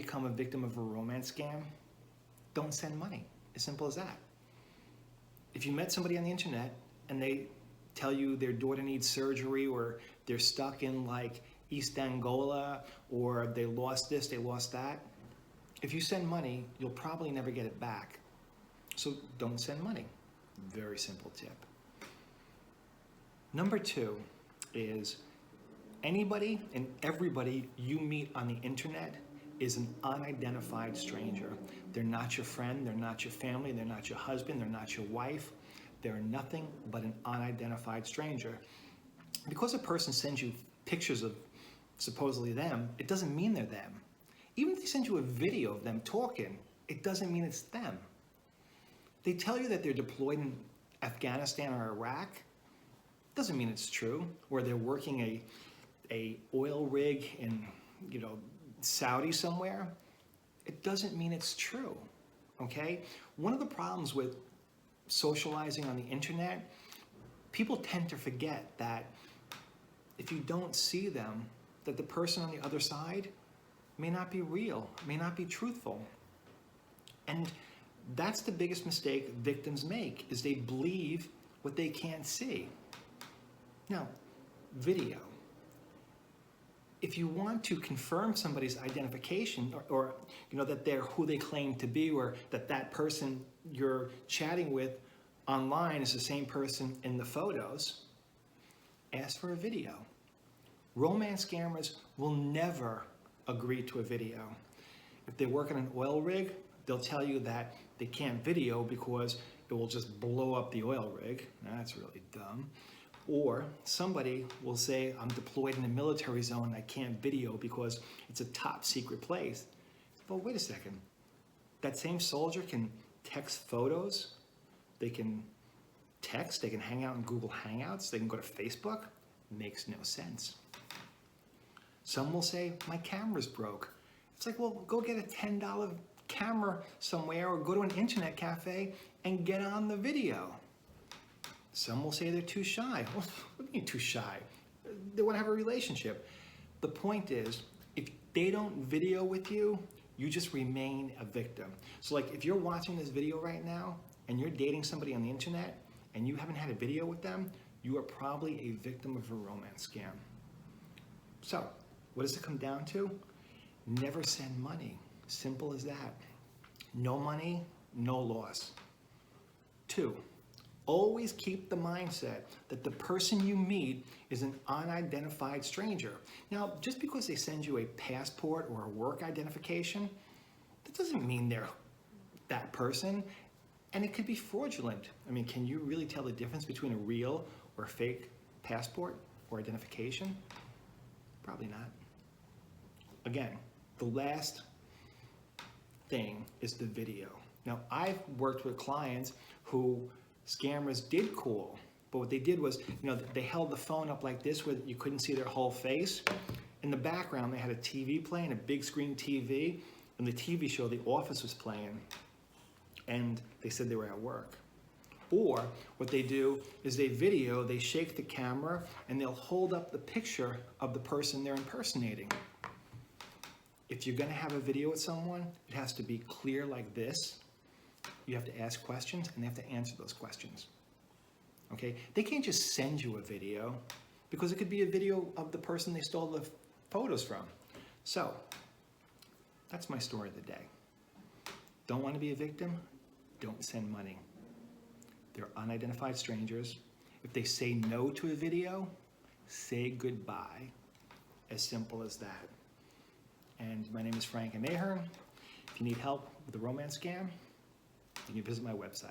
become a victim of a romance scam, don't send money. As simple as that. If you met somebody on the internet and they tell you their daughter needs surgery, or they're stuck in like East Angola, or they lost this, they lost that, if you send money, you'll probably never get it back. So don't send money. Very simple tip. Number 2 is anybody and everybody you meet on the internet is an unidentified stranger. They're not your friend, they're not your family, they're not your husband, they're not your wife. They're nothing but an unidentified stranger. Because a person sends you pictures of supposedly them, it doesn't mean they're them. Even if they send you a video of them talking, it doesn't mean it's them. They tell you that they're deployed in Afghanistan or Iraq, doesn't mean it's true. Or they're working a oil rig in, Saudi somewhere, it doesn't mean it's true, okay? One of the problems with socializing on the internet, people tend to forget that if you don't see them, that the person on the other side may not be real, may not be truthful. And that's the biggest mistake victims make, is they believe what they can't see. Now, video. If you want to confirm somebody's identification, or that they're who they claim to be, or that person you're chatting with online is the same person in the photos, ask for a video. Romance scammers will never agree to a video. If they work on an oil rig, they'll tell you that they can't video because it will just blow up the oil rig. That's really dumb. Or somebody will say, I'm deployed in a military zone, I can't video because it's a top secret place. But wait a second, that same soldier can text photos, they can text, they can hang out in Google Hangouts, they can go to Facebook. Makes no sense. Some will say, my camera's broke. It's like, well, go get a $10 camera somewhere, or go to an internet cafe and get on the video. Some will say they're too shy. What do you mean too shy? They want to have a relationship. The point is, if they don't video with you, you just remain a victim. So like if you're watching this video right now and you're dating somebody on the internet and you haven't had a video with them, you are probably a victim of a romance scam. So what does it come down to? Never send money. Simple as that. No money, no loss. 2, always keep the mindset that the person you meet is an unidentified stranger. Now, just because they send you a passport or a work identification, that doesn't mean they're that person, and it could be fraudulent. I mean, can you really tell the difference between a real or fake passport or identification? Probably not. Again, the last thing is the video. Now, I've worked with clients who scammers did call, but what they did was, they held the phone up like this where you couldn't see their whole face. In the background, they had a TV playing, a big screen TV, and the TV show The Office was playing, and they said they were at work. Or what they do is they shake the camera, and they'll hold up the picture of the person they're impersonating. If you're gonna have a video with someone, it has to be clear like this. You have to ask questions, and they have to answer those questions. Okay? They can't just send you a video, because it could be a video of the person they stole the photos from. So, that's my story of the day. Don't want to be a victim? Don't send money. They're unidentified strangers. If they say no to a video, say goodbye. As simple as that. And my name is Frank M. Ahern. If you need help with the romance scam, you can visit my website.